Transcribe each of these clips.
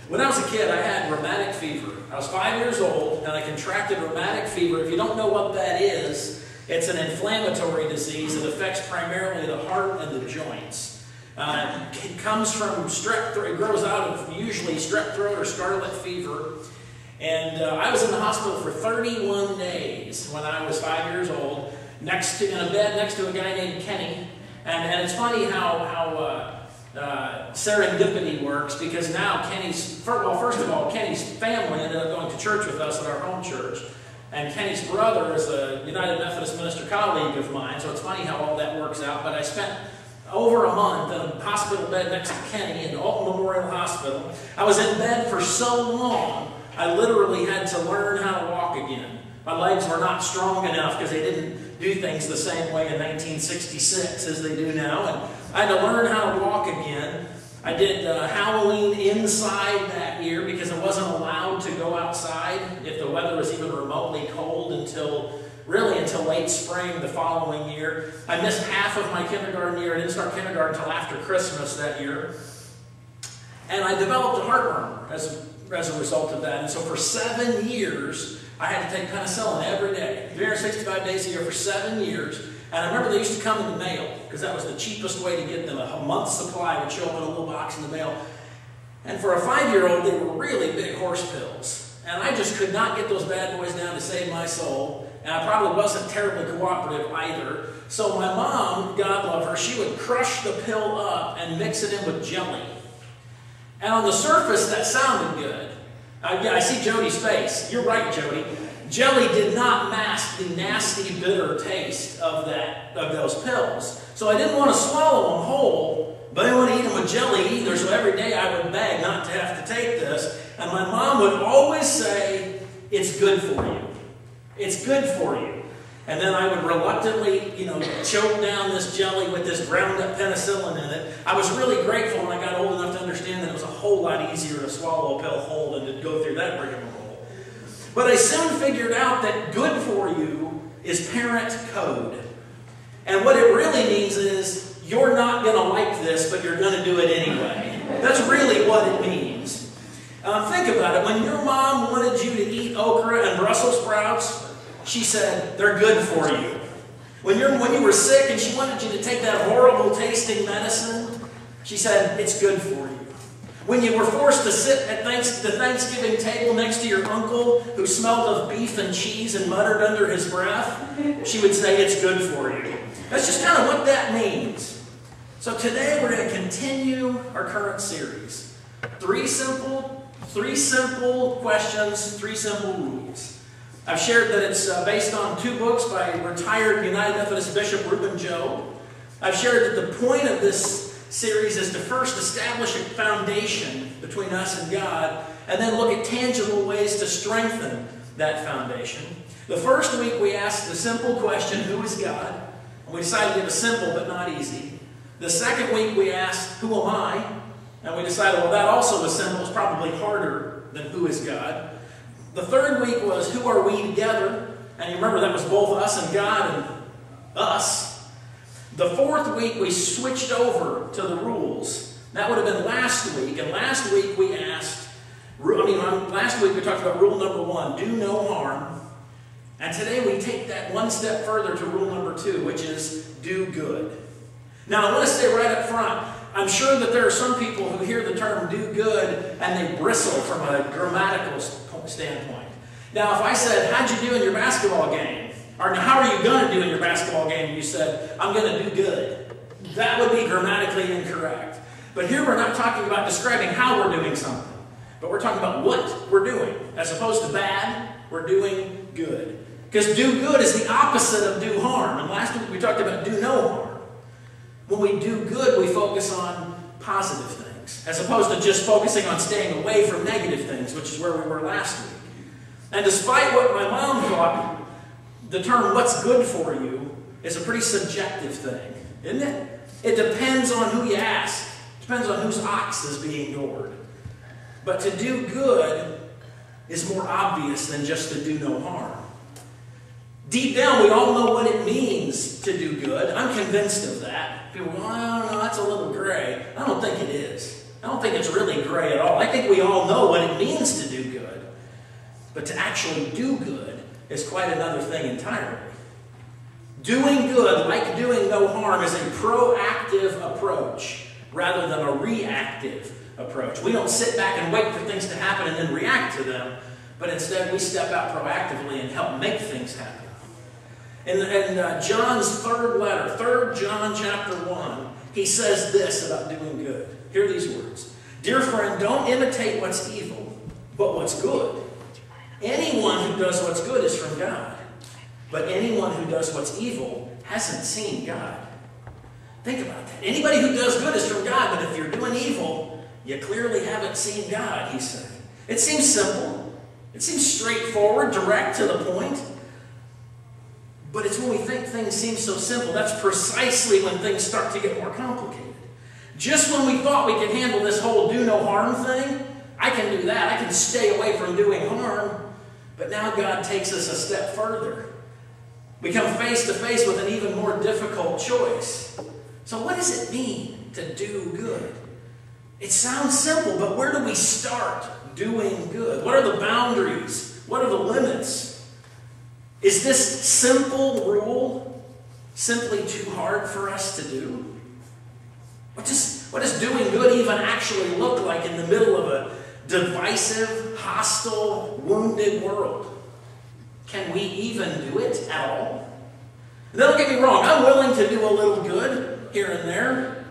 When I was a kid, I had rheumatic fever. I was 5 years old, and I contracted rheumatic fever. If you don't know what that is, it's an inflammatory disease that affects primarily the heart and the joints. It comes from strep throat. It grows out of usually strep throat or scarlet fever. And I was in the hospital for 31 days when I was 5 years old, in a bed next to a guy named Kenny. And it's funny how serendipity works, because now first of all, Kenny's family ended up going to church with us at our home church. And Kenny's brother is a United Methodist minister colleague of mine, so it's funny how all that works out. But I spent over a month in a hospital bed next to Kenny in Alton Memorial Hospital. I was in bed for so long, I literally had to learn how to walk again. My legs were not strong enough because they didn't do things the same way in 1966 as they do now. And I had to learn how to walk again. I did Halloween inside that year because I wasn't allowed to go outside if the weather was even remotely cold until late spring the following year. I missed half of my kindergarten year. I didn't start kindergarten until after Christmas that year. And I developed a heartburn as a result of that. And so for 7 years, I had to take penicillin every day, 365 days a year for 7 years. And I remember they used to come in the mail, because that was the cheapest way to get them. A month's supply would show up in a little box in the mail. And for a 5-year-old, they were really big horse pills. And I just could not get those bad boys down to save my soul. And I probably wasn't terribly cooperative either. So my mom, God love her, she would crush the pill up and mix it in with jelly. And on the surface, that sounded good. I see Jody's face. You're right, Jody. Jelly did not mask the nasty, bitter taste of those pills. So I didn't want to swallow them whole, but I didn't want to eat them with jelly either. So every day I would beg not to have to take this. And my mom would always say, "It's good for you. It's good for you." And then I would reluctantly, choke down this jelly with this ground up penicillin in it. I was really grateful when I got old enough to understand that it was a whole lot easier to swallow a pill whole than to go through that rigmarole. But I soon figured out that good for you is parent code. And what it really means is you're not going to like this, but you're going to do it anyway. That's really what it means. Think about it. When your mom wanted you to eat okra and Brussels sprouts, she said, "They're good for you." When you were sick and she wanted you to take that horrible tasting medicine, she said, "It's good for you." When you were forced to sit at the Thanksgiving table next to your uncle who smelled of beef and cheese and muttered under his breath, she would say, "It's good for you." That's just kind of what that means. So today we're going to continue our current series. Three simple questions, 3 simple rules. I've shared that it's based on 2 books by retired United Methodist Bishop Reuben Job. I've shared that the point of this series is to first establish a foundation between us and God, and then look at tangible ways to strengthen that foundation. The first week we asked the simple question, who is God? And we decided it was simple but not easy. The second week we asked, who am I? And we decided, well, that also was simple. It's probably harder than who is God. The third week was, who are we together? And you remember that was both us and God and us. The fourth week we switched over to the rules. That would have been last week. And last week we talked about rule number 1, do no harm. And today we take that one step further to rule number 2, which is do good. Now I want to say right up front, I'm sure that there are some people who hear the term do good and they bristle from a grammatical standpoint. Now, if I said, how'd you do in your basketball game? Or how are you going to do in your basketball game? And you said, I'm going to do good. That would be grammatically incorrect. But here we're not talking about describing how we're doing something. But we're talking about what we're doing. As opposed to bad, we're doing good. Because do good is the opposite of do harm. And last week we talked about do no harm. When we do good, we focus on positive things, as opposed to just focusing on staying away from negative things, which is where we were last week. And despite what my mom thought, the term what's good for you is a pretty subjective thing, isn't it? It depends on who you ask. It depends on whose ox is being gored. But to do good is more obvious than just to do no harm. Deep down, we all know what it means to do good. I'm convinced of that. People go, well, I don't know, that's a little gray. I don't think it is. I I don't think it's really gray at all. I think we all know what it means to do good. But to actually do good is quite another thing entirely. Doing good, like doing no harm, is a proactive approach rather than a reactive approach. We don't sit back and wait for things to happen and then react to them, but instead we step out proactively and help make things happen. In John's third letter, 3 John chapter 1, he says this about doing good. Hear these words. Dear friend, don't imitate what's evil, but what's good. Anyone who does what's good is from God. But anyone who does what's evil hasn't seen God. Think about that. Anybody who does good is from God, but if you're doing evil, you clearly haven't seen God, he's saying. It seems simple. It seems straightforward, direct to the point. But it's when we think things seem so simple, that's precisely when things start to get more complicated. Just when we thought we could handle this whole do no harm thing, I can do that. I can stay away from doing harm. But now God takes us a step further. We come face to face with an even more difficult choice. So what does it mean to do good? It sounds simple, but where do we start doing good? What are the boundaries? What are the limits? Is this simple rule simply too hard for us to do? What does doing good even actually look like in the middle of a divisive, hostile, wounded world? Can we even do it at all? And don't get me wrong, I'm willing to do a little good here and there.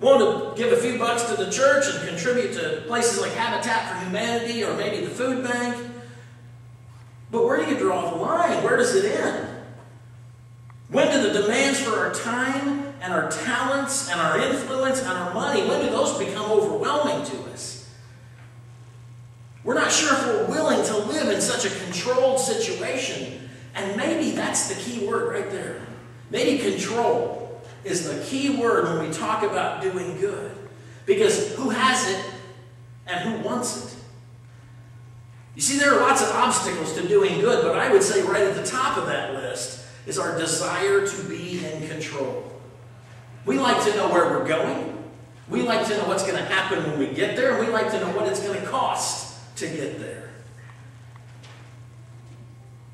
Want to give a few bucks to the church and contribute to places like Habitat for Humanity or maybe the food bank. But where do you draw the line? Where does it end? When do the demands for our time and our talents and our influence and our money, when do those become overwhelming to us? We're not sure if we're willing to live in such a controlled situation. And maybe that's the key word right there. Maybe control is the key word when we talk about doing good. Because who has it and who wants it? You see, there are lots of obstacles to doing good, but I would say right at the top of that list is our desire to be in control. We like to know where we're going. We like to know what's going to happen when we get there. And we like to know what it's going to cost to get there.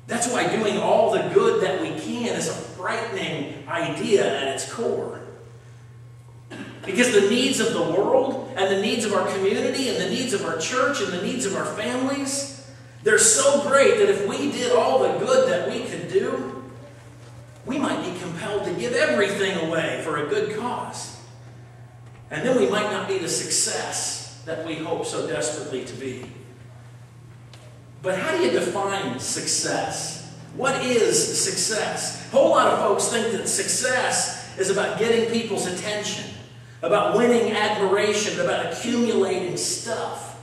That's why doing all the good that we can is a frightening idea at its core. Because the needs of the world and the needs of our community and the needs of our church and the needs of our families, they're so great that if we did all the good that we could do, we might be compelled to give everything away for a good cause. And then we might not be the success that we hope so desperately to be. But how do you define success? What is success? A whole lot of folks think that success is about getting people's attention, about winning admiration, about accumulating stuff.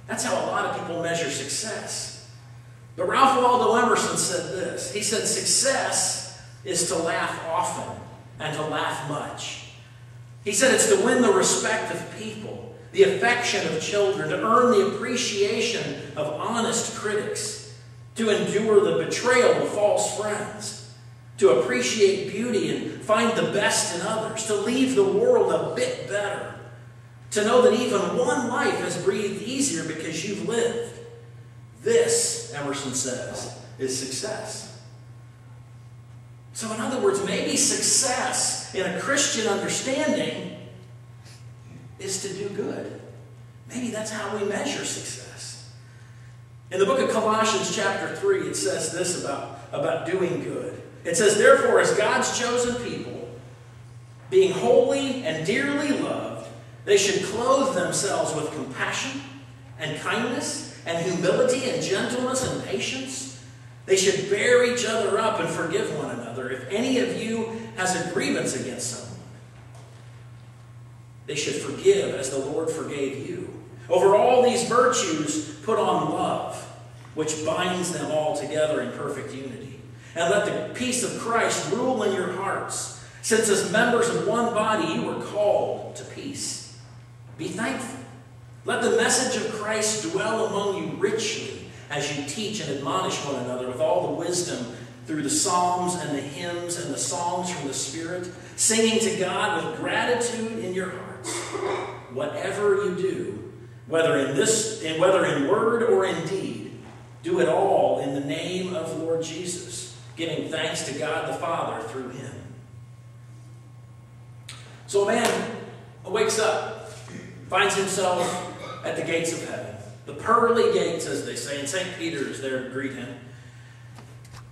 That's how a lot of people measure success. But Ralph Waldo Emerson said this. He said, success is to laugh often and to laugh much. He said it's to win the respect of people, the affection of children, to earn the appreciation of honest critics, to endure the betrayal of false friends, to appreciate beauty and find the best in others, to leave the world a bit better, to know that even one life has breathed easier because you've lived. This, Emerson says, is success. So in other words, maybe success in a Christian understanding is to do good. Maybe that's how we measure success. In the book of Colossians chapter 3, it says this about doing good. It says, therefore, as God's chosen people, being holy and dearly loved, they should clothe themselves with compassion and kindness and humility and gentleness and patience. They should bear each other up and forgive one another if any of you has a grievance against someone. They should forgive as the Lord forgave you. Over all these virtues, put on love, which binds them all together in perfect unity. And let the peace of Christ rule in your hearts, since as members of one body you were called to peace. Be thankful. Let the message of Christ dwell among you richly as you teach and admonish one another with all the wisdom through the psalms and the hymns and the songs from the Spirit, singing to God with gratitude in your hearts. whatever you do, whether in word or in deed, do it all in the name of Lord Jesus, giving thanks to God the Father through him. So a man wakes up, finds himself at the gates of heaven. The pearly gates, as they say, and St. Peter is there to greet him.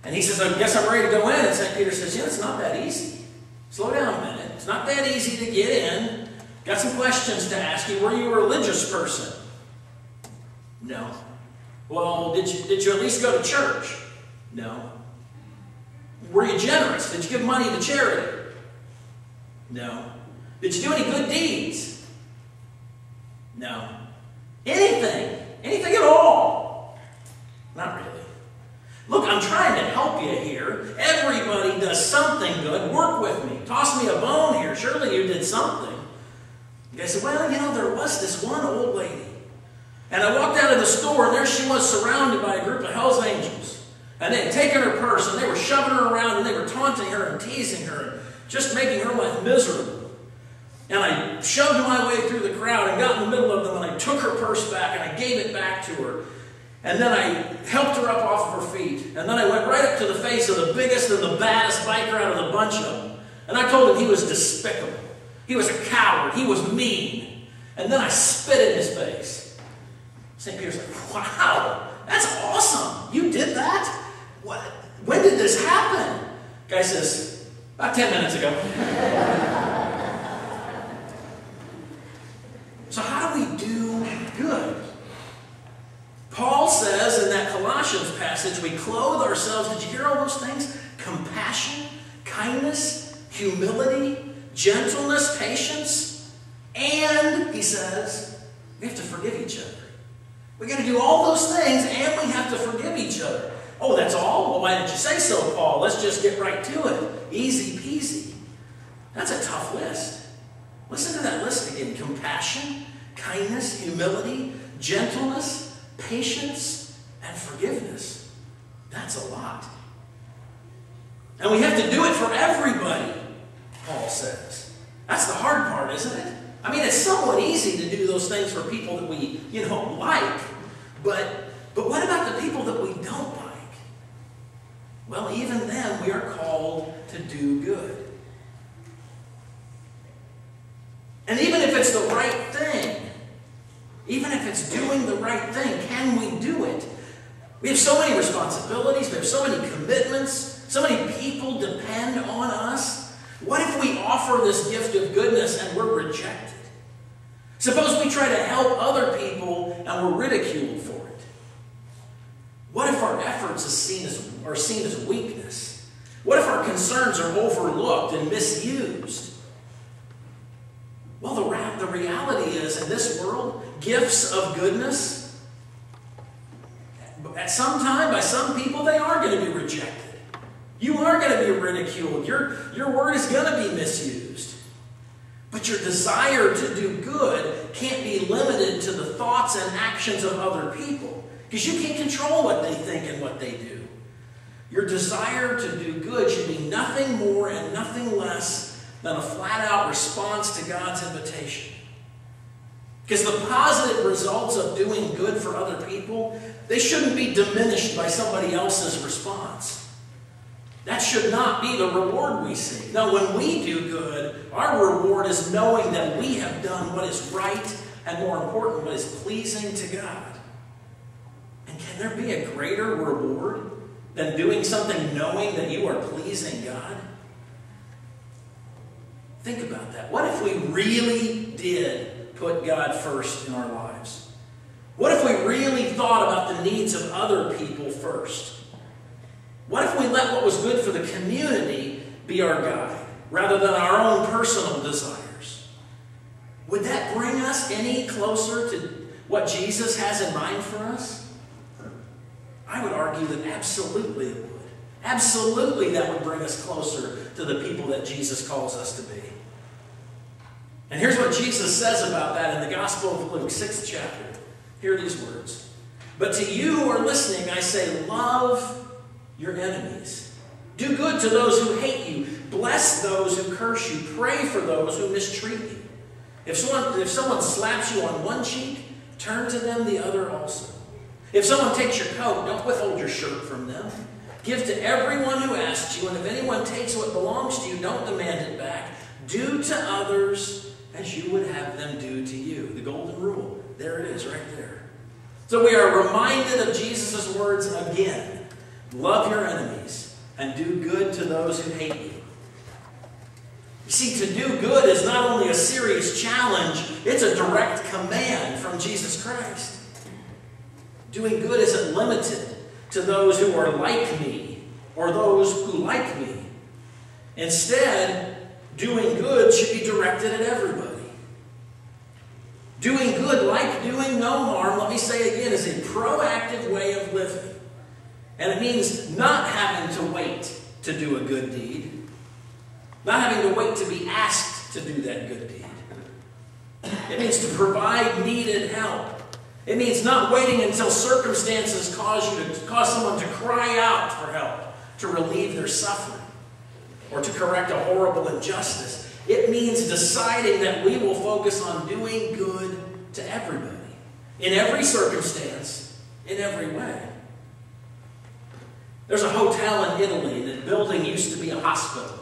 And he says, I guess I'm ready to go in. And St. Peter says, it's not that easy. Slow down a minute. It's not that easy to get in. Got some questions to ask you. Were you a religious person? No. Well, did you at least go to church? No. Were you generous? Did you give money to charity? No. Did you do any good deeds? No. Anything. Anything at all? Not really. Look, I'm trying to help you here. Everybody does something good. Work with me. Toss me a bone here. Surely you did something. The guy said, well, there was this one old lady. And I walked out of the store, and there she was surrounded by a group of Hell's Angels. And they had taken her purse, and they were shoving her around, and they were taunting her and teasing her, and just making her life miserable. And I shoved my way through the crowd and got in the middle of them, and I took her purse back, and I gave it back to her. And then I helped her up off of her feet. And then I went right up to the face of the biggest and the baddest biker out of the bunch of them. And I told him he was despicable. He was a coward. He was mean. And then I spit in his face. St. Peter's like, wow, that's awesome. You did that? What? When did this happen? Guy says, about 10 minutes ago. So how do we do good? Paul says in that Colossians passage, we clothe ourselves, did you hear all those things? Compassion, kindness, humility, gentleness, patience, and, he says, we have to forgive each other. We got to do all those things, and we have to forgive each other. Oh, that's all? Well, why didn't you say so, Paul? Let's just get right to it. Easy peasy. That's a tough list. Listen to that list again. Compassion, kindness, humility, gentleness, patience, and forgiveness. That's a lot. And we have to do it for everybody, Paul says. That's the hard part, isn't it? I mean, it's somewhat easy to do those things for people that we, like. But what about the people that we don't like? Well, even then, we are called to do good. And even if it's the right thing, even if it's doing the right thing, can we do it? We have so many responsibilities, we have so many commitments, so many people depend on us. What if we offer this gift of goodness and we're rejected? Suppose we try to help other people and we're ridiculed for it. What if our efforts are seen as weakness? What if our concerns are overlooked and misused? Well, the reality is, in this world, gifts of goodness, at some time, by some people, they are going to be rejected. You are going to be ridiculed. Your word is going to be misused. But your desire to do good can't be limited to the thoughts and actions of other people, because you can't control what they think and what they do. Your desire to do good should be nothing more and nothing less than a flat-out response to God's invitation. Because the positive results of doing good for other people, they shouldn't be diminished by somebody else's response. That should not be the reward we seek. No, when we do good, our reward is knowing that we have done what is right and, more important, what is pleasing to God. And can there be a greater reward than doing something knowing that you are pleasing God? Think about that. What if we really did put God first in our lives? What if we really thought about the needs of other people first? What if we let what was good for the community be our guide, rather than our own personal desires? Would that bring us any closer to what Jesus has in mind for us? I would argue that absolutely it would. Absolutely that would bring us closer to the people that Jesus calls us to be. And here's what Jesus says about that in the Gospel of Luke, 6th chapter. Hear these words. But to you who are listening, I say, love your enemies. Do good to those who hate you. Bless those who curse you. Pray for those who mistreat you. If someone slaps you on one cheek, turn to them the other also. If someone takes your coat, don't withhold your shirt from them. Give to everyone who asks you, and if anyone takes what belongs to you, don't demand it back. Do to others as you would have them do to you. The golden rule. There it is, right there. So we are reminded of Jesus' words again. Love your enemies and do good to those who hate you. You see, to do good is not only a serious challenge, it's a direct command from Jesus Christ. Doing good isn't limited to those who are like me or those who like me. Instead, doing good should be directed at everybody. Doing good, like doing no harm, let me say again, is a proactive way of living. And it means not having to wait to do a good deed. Not having to wait to be asked to do that good deed. It means to provide needed help. It means not waiting until circumstances cause someone to cry out for help, to relieve their suffering, or to correct a horrible injustice. It means deciding that we will focus on doing good to everybody, in every circumstance, in every way. There's a hotel in Italy, and the building used to be a hospital.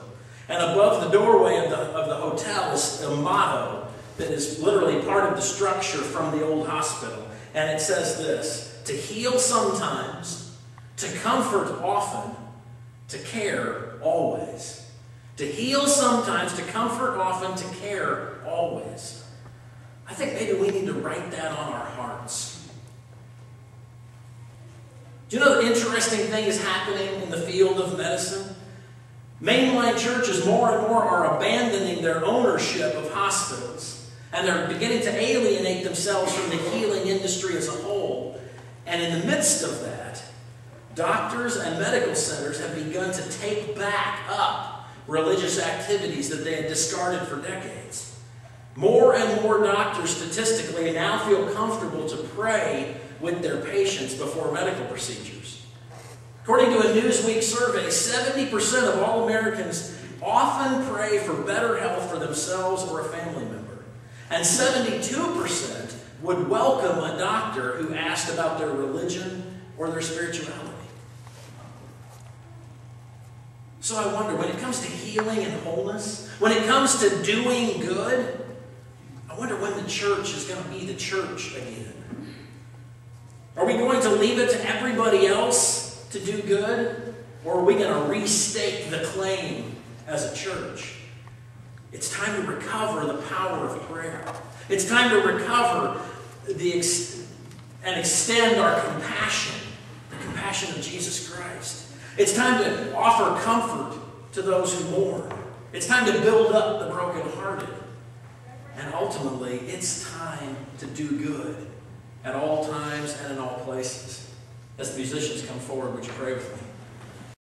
And above the doorway of the hotel is a motto that is literally part of the structure from the old hospital. And it says this: to heal sometimes, to comfort often, to care always. To heal sometimes, to comfort often, to care always. I think maybe we need to write that on our hearts. Do you know the interesting thing is happening in the field of medicine? Mainline churches more and more are abandoning their ownership of hospitals. And they're beginning to alienate themselves from the healing industry as a whole. And in the midst of that, doctors and medical centers have begun to take back up religious activities that they had discarded for decades. More and more doctors statistically now feel comfortable to pray with their patients before medical procedures. According to a Newsweek survey, 70% of all Americans often pray for better health for themselves or a family member. And 72% would welcome a doctor who asked about their religion or their spirituality. So I wonder, when it comes to healing and wholeness, when it comes to doing good, I wonder when the church is going to be the church again. Are we going to leave it to everybody else to do good? Or are we going to restake the claim as a church? It's time to recover the power of prayer. It's time to recover and extend our compassion, the compassion of Jesus Christ. It's time to offer comfort to those who mourn. It's time to build up the brokenhearted. And ultimately, it's time to do good at all times and in all places. As the musicians come forward, would you pray with me?